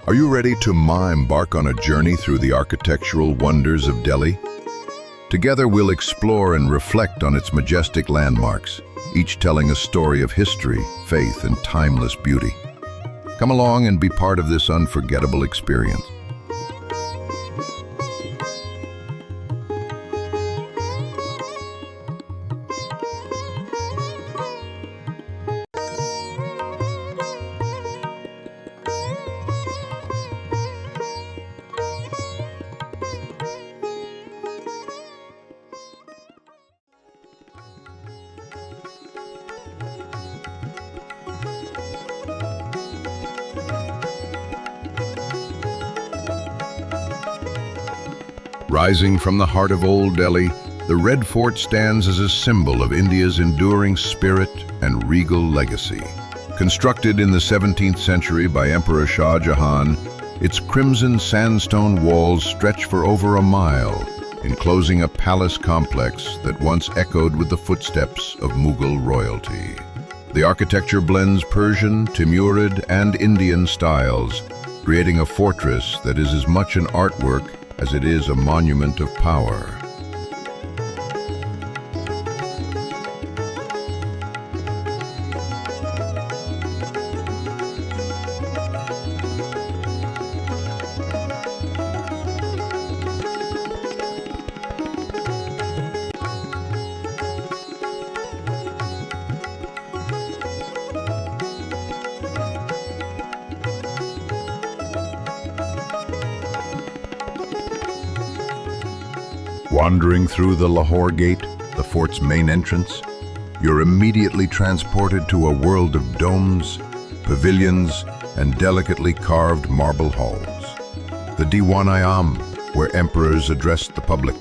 Are you ready to embark on a journey through the architectural wonders of Delhi? Together we'll explore and reflect on its majestic landmarks, each telling a story of history, faith, and timeless beauty. Come along and be part of this unforgettable experience. Rising from the heart of Old Delhi, the Red Fort stands as a symbol of India's enduring spirit and regal legacy. Constructed in the 17th century by Emperor Shah Jahan, its crimson sandstone walls stretch for over a mile, enclosing a palace complex that once echoed with the footsteps of Mughal royalty. The architecture blends Persian, Timurid, and Indian styles, creating a fortress that is as much an artwork as it is a monument of power. Wandering through the Lahore Gate, the fort's main entrance, you're immediately transported to a world of domes, pavilions, and delicately carved marble halls. The Diwan-i-Am, where emperors addressed the public,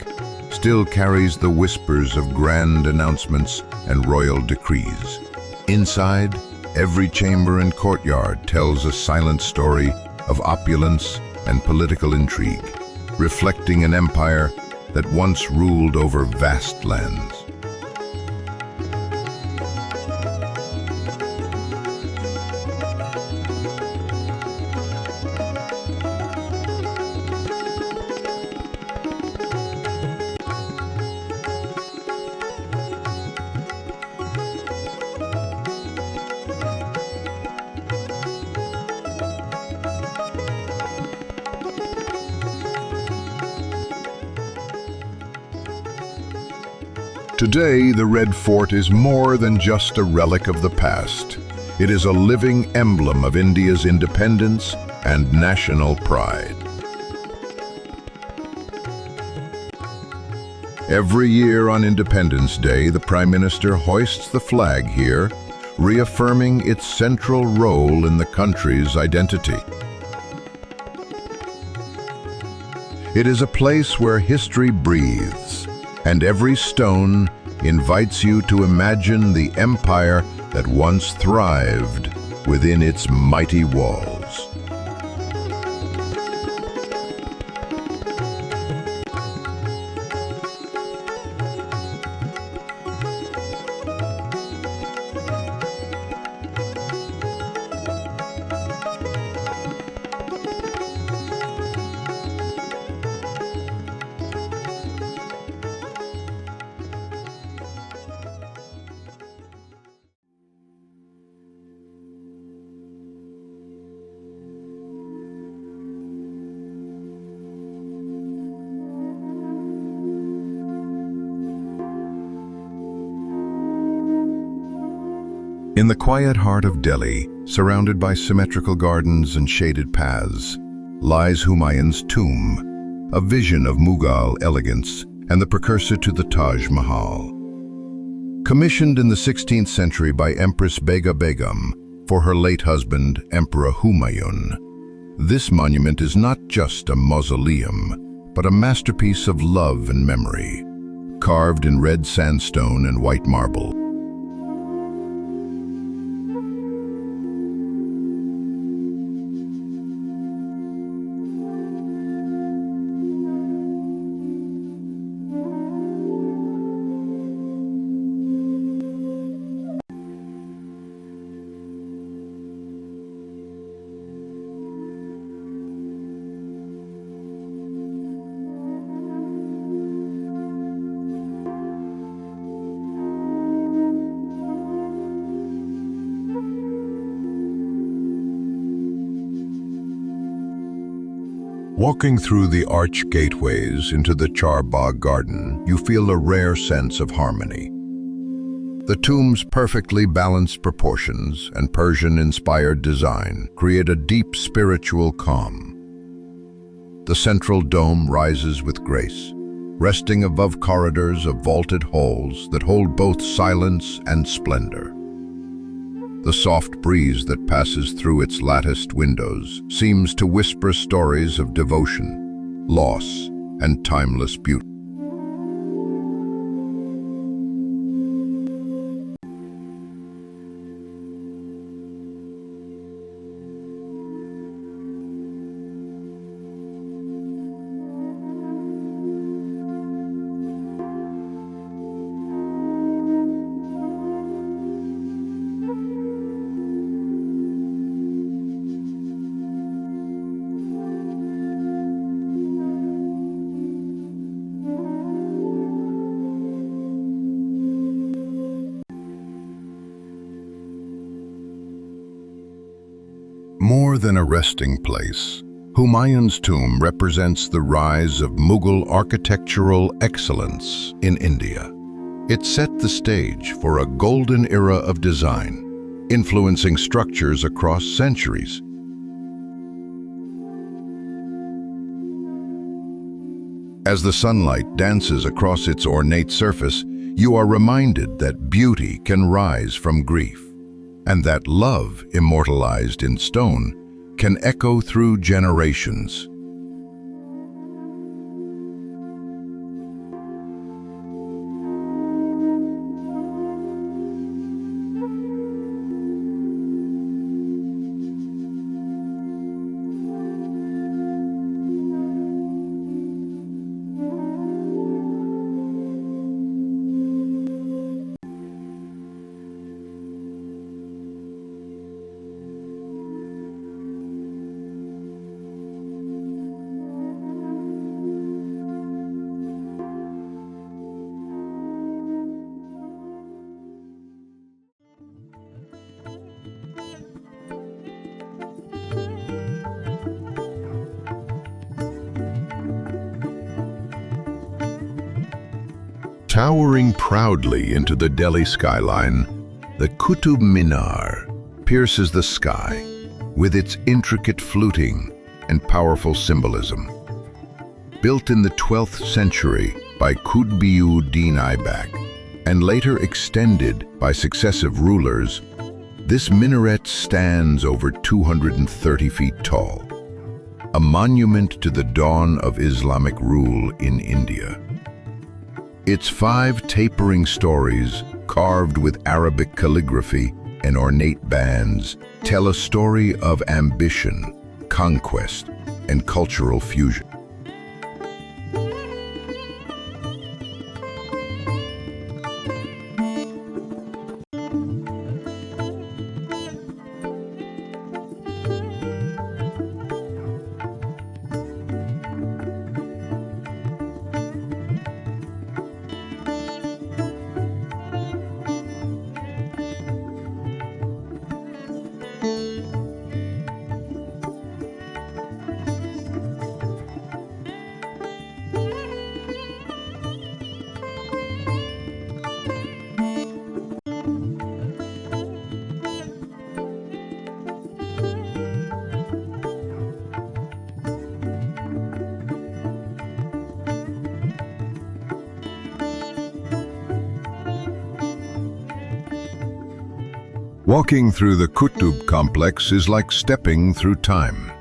still carries the whispers of grand announcements and royal decrees. Inside, every chamber and courtyard tells a silent story of opulence and political intrigue, reflecting an empire that once ruled over vast lands. Today, the Red Fort is more than just a relic of the past. It is a living emblem of India's independence and national pride. Every year on Independence Day, the Prime Minister hoists the flag here, reaffirming its central role in the country's identity. It is a place where history breathes, and every stone invites you to imagine the empire that once thrived within its mighty walls. In the quiet heart of Delhi, surrounded by symmetrical gardens and shaded paths, lies Humayun's tomb, a vision of Mughal elegance and the precursor to the Taj Mahal. Commissioned in the 16th century by Empress Begum for her late husband, Emperor Humayun, this monument is not just a mausoleum, but a masterpiece of love and memory, carved in red sandstone and white marble. Walking through the arch gateways into the Charbagh garden, you feel a rare sense of harmony. The tomb's perfectly balanced proportions and Persian-inspired design create a deep spiritual calm. The central dome rises with grace, resting above corridors of vaulted halls that hold both silence and splendor. The soft breeze that passes through its latticed windows seems to whisper stories of devotion, loss, and timeless beauty. More than a resting place, Humayun's tomb represents the rise of Mughal architectural excellence in India. It set the stage for a golden era of design, influencing structures across centuries. As the sunlight dances across its ornate surface, you are reminded that beauty can rise from grief, and that love, immortalized in stone, can echo through generations. Towering proudly into the Delhi skyline, the Qutub Minar pierces the sky with its intricate fluting and powerful symbolism. Built in the 12th century by Qutb-ud-Din Aibak and later extended by successive rulers, this minaret stands over 230 feet tall, a monument to the dawn of Islamic rule in India. Its 5 tapering stories, carved with Arabic calligraphy and ornate bands, tell a story of ambition, conquest, and cultural fusion. Walking through the Qutub complex is like stepping through time.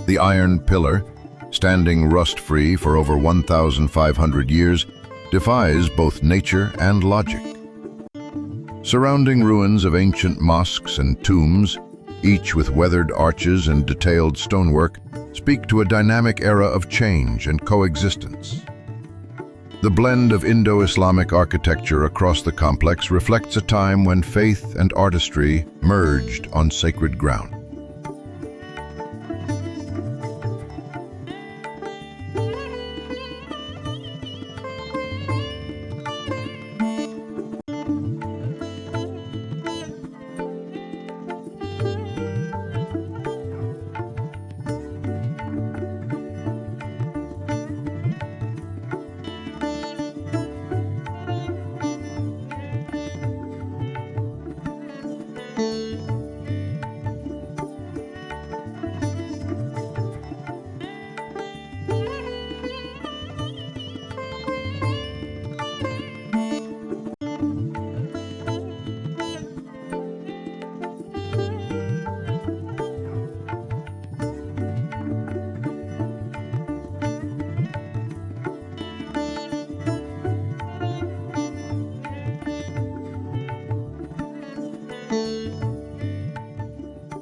The iron pillar, standing rust-free for over 1,500 years, defies both nature and logic. Surrounding ruins of ancient mosques and tombs, each with weathered arches and detailed stonework, speak to a dynamic era of change and coexistence. The blend of Indo-Islamic architecture across the complex reflects a time when faith and artistry merged on sacred ground.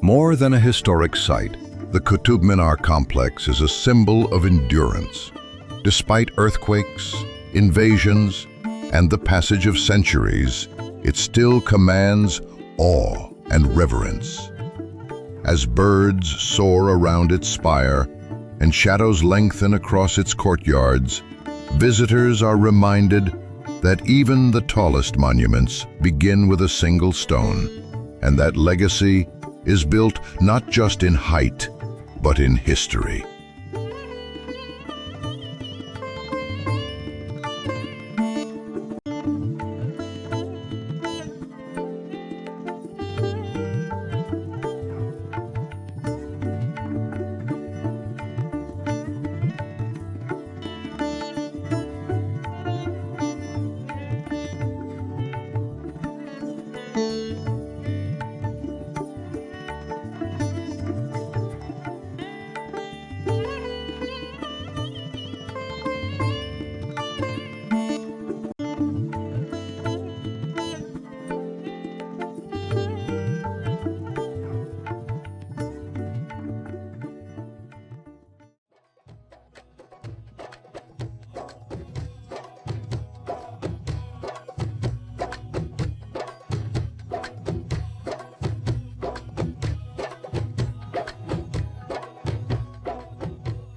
More than a historic site, the Qutub Minar complex is a symbol of endurance. Despite earthquakes, invasions, and the passage of centuries, it still commands awe and reverence. As birds soar around its spire and shadows lengthen across its courtyards, visitors are reminded that even the tallest monuments begin with a single stone, and that legacy is built not just in height, but in history.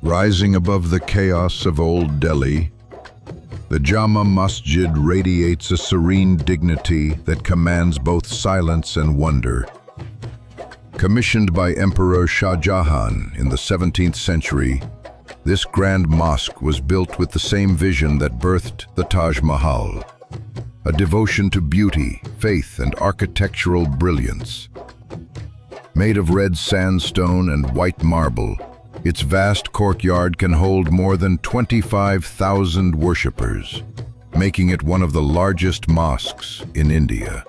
Rising above the chaos of Old Delhi, the Jama Masjid radiates a serene dignity that commands both silence and wonder. Commissioned by Emperor Shah Jahan in the 17th century, this grand mosque was built with the same vision that birthed the Taj Mahal, a devotion to beauty, faith, and architectural brilliance. Made of red sandstone and white marble, its vast courtyard can hold more than 25,000 worshippers, making it one of the largest mosques in India.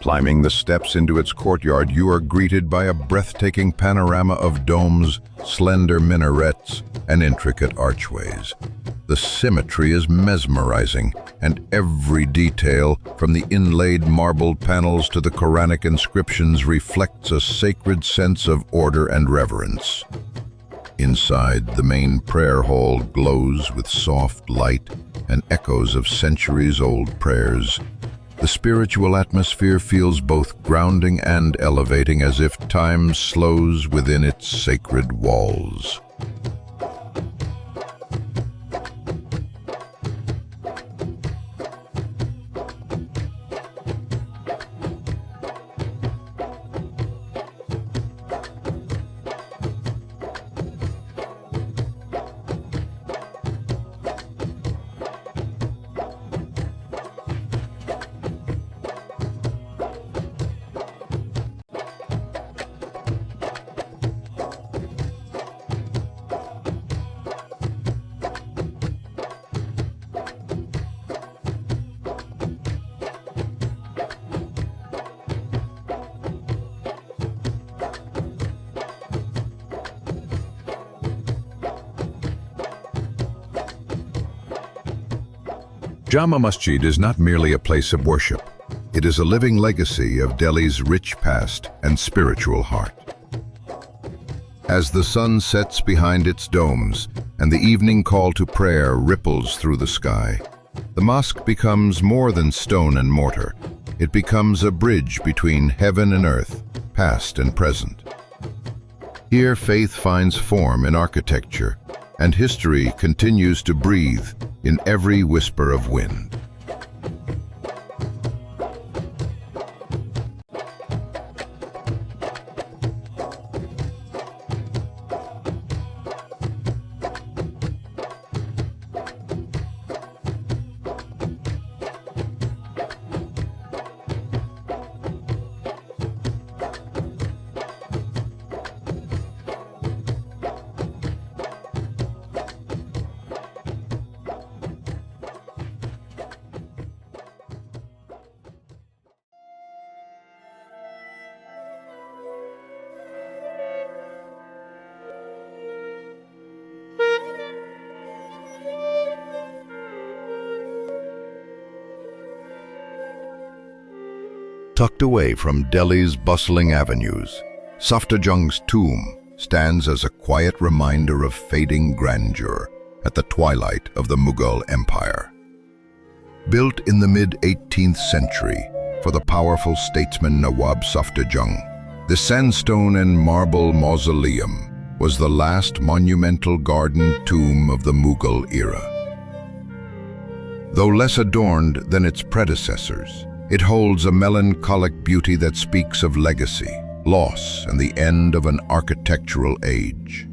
Climbing the steps into its courtyard, you are greeted by a breathtaking panorama of domes, slender minarets, and intricate archways. The symmetry is mesmerizing, and every detail, from the inlaid marbled panels to the Quranic inscriptions, reflects a sacred sense of order and reverence. Inside, the main prayer hall glows with soft light and echoes of centuries-old prayers. The spiritual atmosphere feels both grounding and elevating, as if time slows within its sacred walls. Jama Masjid is not merely a place of worship. It is a living legacy of Delhi's rich past and spiritual heart. As the sun sets behind its domes and the evening call to prayer ripples through the sky, the mosque becomes more than stone and mortar. It becomes a bridge between heaven and earth, past and present. Here faith finds form in architecture, and history continues to breathe in every whisper of wind. Tucked away from Delhi's bustling avenues, Safdarjung's tomb stands as a quiet reminder of fading grandeur at the twilight of the Mughal Empire. Built in the mid-18th century for the powerful statesman Nawab Safdarjung, the sandstone and marble mausoleum was the last monumental garden tomb of the Mughal era. Though less adorned than its predecessors, it holds a melancholic beauty that speaks of legacy, loss, and the end of an architectural age.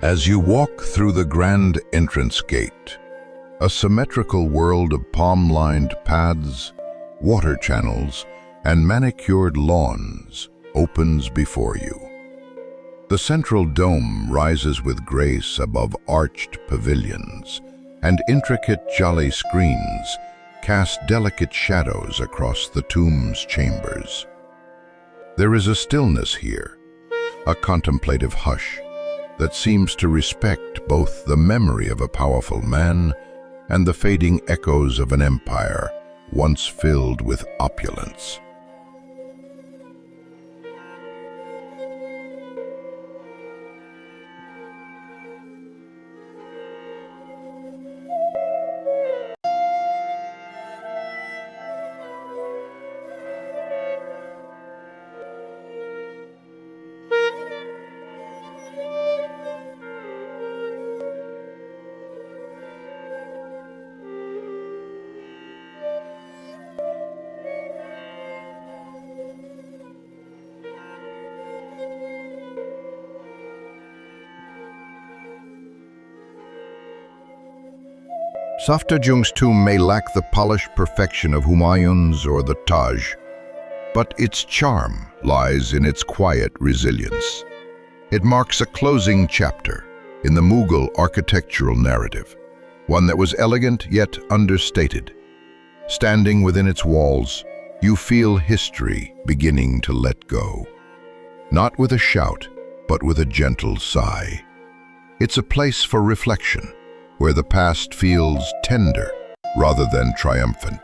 As you walk through the grand entrance gate, a symmetrical world of palm-lined paths, water channels, and manicured lawns opens before you. The central dome rises with grace above arched pavilions, and intricate jali screens cast delicate shadows across the tomb's chambers. There is a stillness here, a contemplative hush, that seems to respect both the memory of a powerful man and the fading echoes of an empire once filled with opulence. Safdarjung's tomb may lack the polished perfection of Humayun's or the Taj, but its charm lies in its quiet resilience. It marks a closing chapter in the Mughal architectural narrative, one that was elegant yet understated. Standing within its walls, you feel history beginning to let go. Not with a shout, but with a gentle sigh. It's a place for reflection, where the past feels tender rather than triumphant.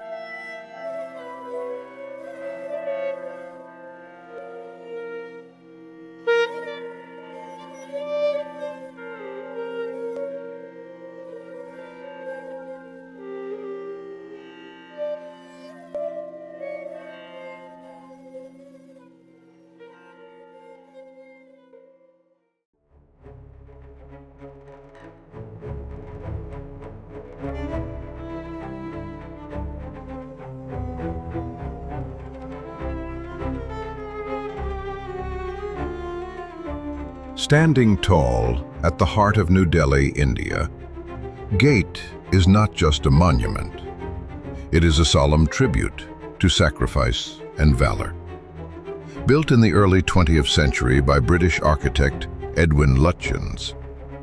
Standing tall at the heart of New Delhi, India, Gate is not just a monument. It is a solemn tribute to sacrifice and valor. Built in the early 20th century by British architect Edwin Lutyens,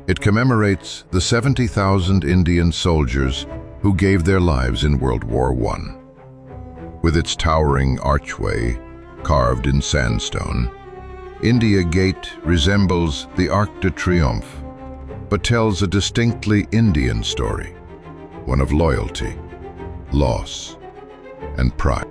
it commemorates the 70,000 Indian soldiers who gave their lives in World War I. With its towering archway carved in sandstone, India Gate resembles the Arc de Triomphe, but tells a distinctly Indian story, one of loyalty, loss, and pride.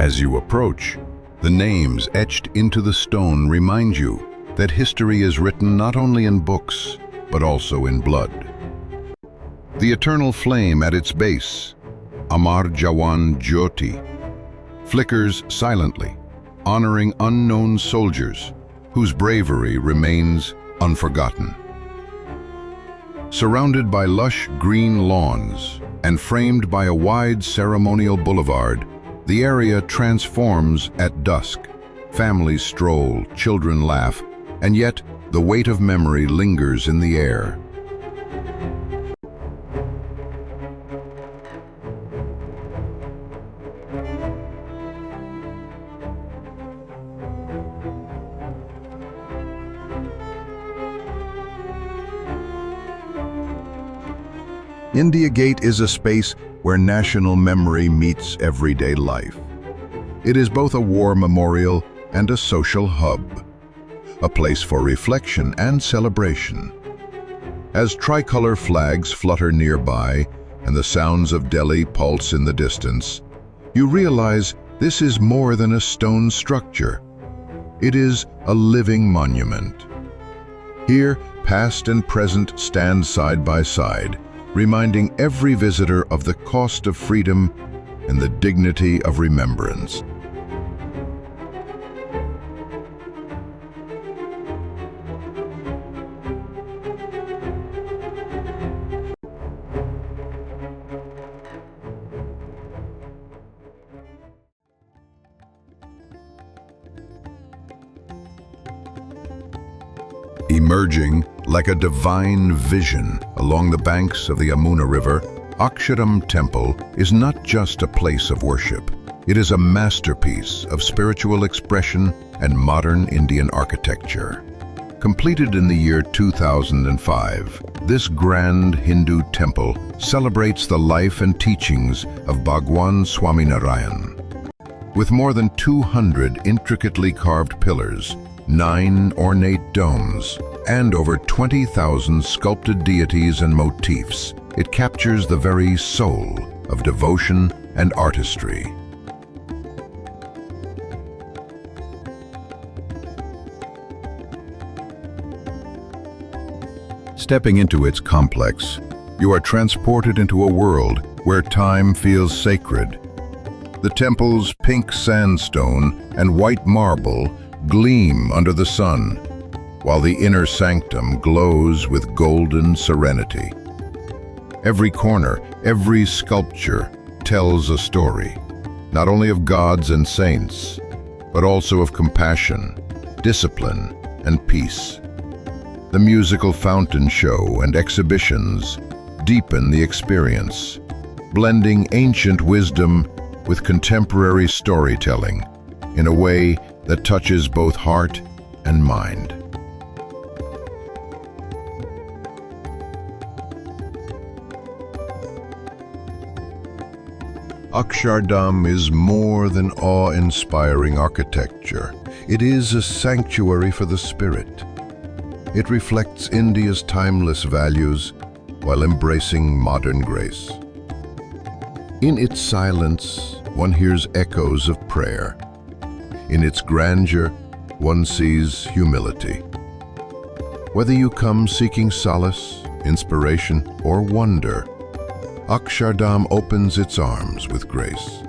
As you approach, the names etched into the stone remind you that history is written not only in books, but also in blood. The eternal flame at its base, Amar Jawan Jyoti, flickers silently, honoring unknown soldiers whose bravery remains unforgotten. Surrounded by lush green lawns and framed by a wide ceremonial boulevard, the area transforms at dusk. Families stroll, children laugh, and yet the weight of memory lingers in the air. India Gate is a space where national memory meets everyday life. It is both a war memorial and a social hub, a place for reflection and celebration. As tricolor flags flutter nearby and the sounds of Delhi pulse in the distance, you realize this is more than a stone structure. It is a living monument. Here, past and present stand side by side, reminding every visitor of the cost of freedom and the dignity of remembrance. Emerging like a divine vision along the banks of the Yamuna River, Akshardham Temple is not just a place of worship. It is a masterpiece of spiritual expression and modern Indian architecture. Completed in the year 2005, this grand Hindu temple celebrates the life and teachings of Bhagwan Swaminarayan. With more than 200 intricately carved pillars, 9 ornate domes, and over 20,000 sculpted deities and motifs, it captures the very soul of devotion and artistry. Stepping into its complex, you are transported into a world where time feels sacred. The temple's pink sandstone and white marble gleam under the sun, while the inner sanctum glows with golden serenity. Every corner, every sculpture tells a story, not only of gods and saints, but also of compassion, discipline, and peace. The musical fountain show and exhibitions deepen the experience, blending ancient wisdom with contemporary storytelling in a way that touches both heart and mind. Akshardham is more than awe-inspiring architecture. It is a sanctuary for the spirit. It reflects India's timeless values while embracing modern grace. In its silence, one hears echoes of prayer. In its grandeur, one sees humility. Whether you come seeking solace inspiration, or wonder, Akshardham opens its arms with grace.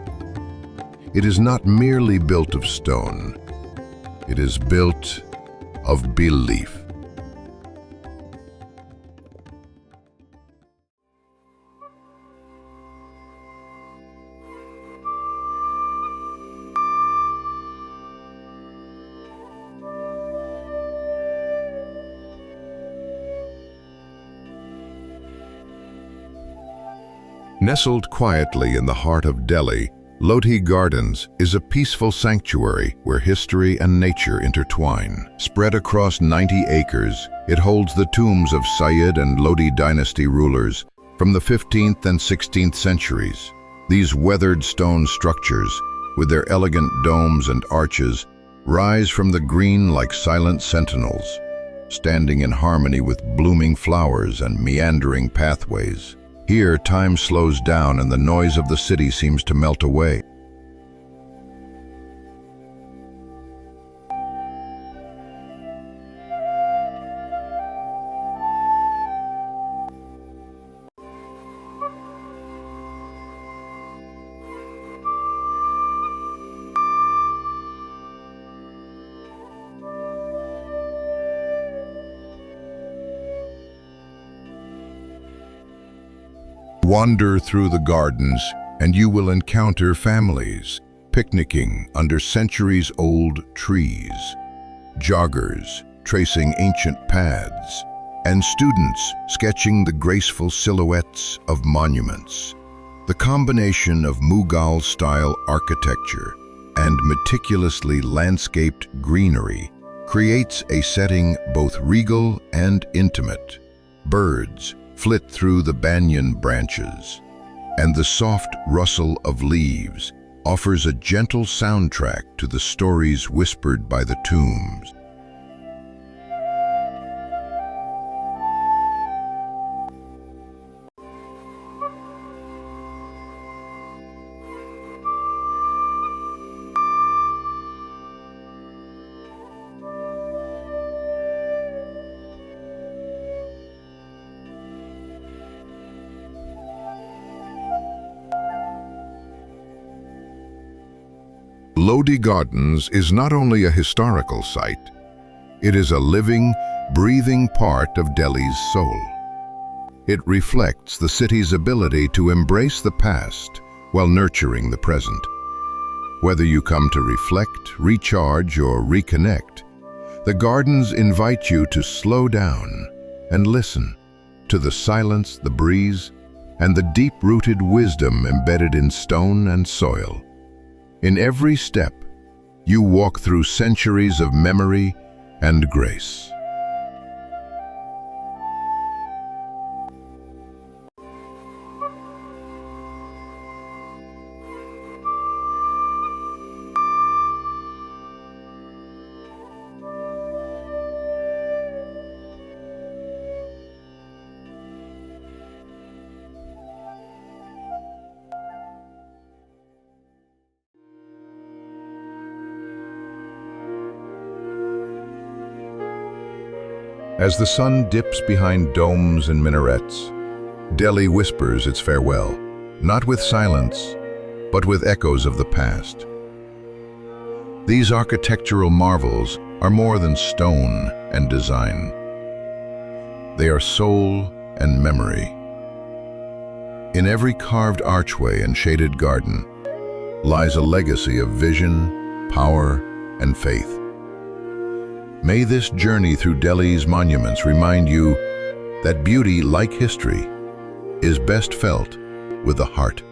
It is not merely built of stone, it is built of belief. Nestled quietly in the heart of Delhi, Lodhi Gardens is a peaceful sanctuary where history and nature intertwine. Spread across 90 acres, it holds the tombs of Sayyid and Lodhi dynasty rulers from the 15th and 16th centuries. These weathered stone structures, with their elegant domes and arches, rise from the green like silent sentinels, standing in harmony with blooming flowers and meandering pathways. Here, time slows down and the noise of the city seems to melt away. Wander through the gardens and you will encounter families picnicking under centuries-old trees, joggers tracing ancient paths, and students sketching the graceful silhouettes of monuments. The combination of Mughal-style architecture and meticulously landscaped greenery creates a setting both regal and intimate. Birds flit through the banyan branches, and the soft rustle of leaves offers a gentle soundtrack to the stories whispered by the tombs. Lodhi Gardens is not only a historical site, it is a living, breathing part of Delhi's soul. It reflects the city's ability to embrace the past while nurturing the present. Whether you come to reflect, recharge, or reconnect, the gardens invite you to slow down and listen to the silence, the breeze, and the deep-rooted wisdom embedded in stone and soil. In every step, you walk through centuries of memory and grace. As the sun dips behind domes and minarets, Delhi whispers its farewell, not with silence, but with echoes of the past. These architectural marvels are more than stone and design. They are soul and memory. In every carved archway and shaded garden lies a legacy of vision, power, and faith. May this journey through Delhi's monuments remind you that beauty, like history, is best felt with the heart.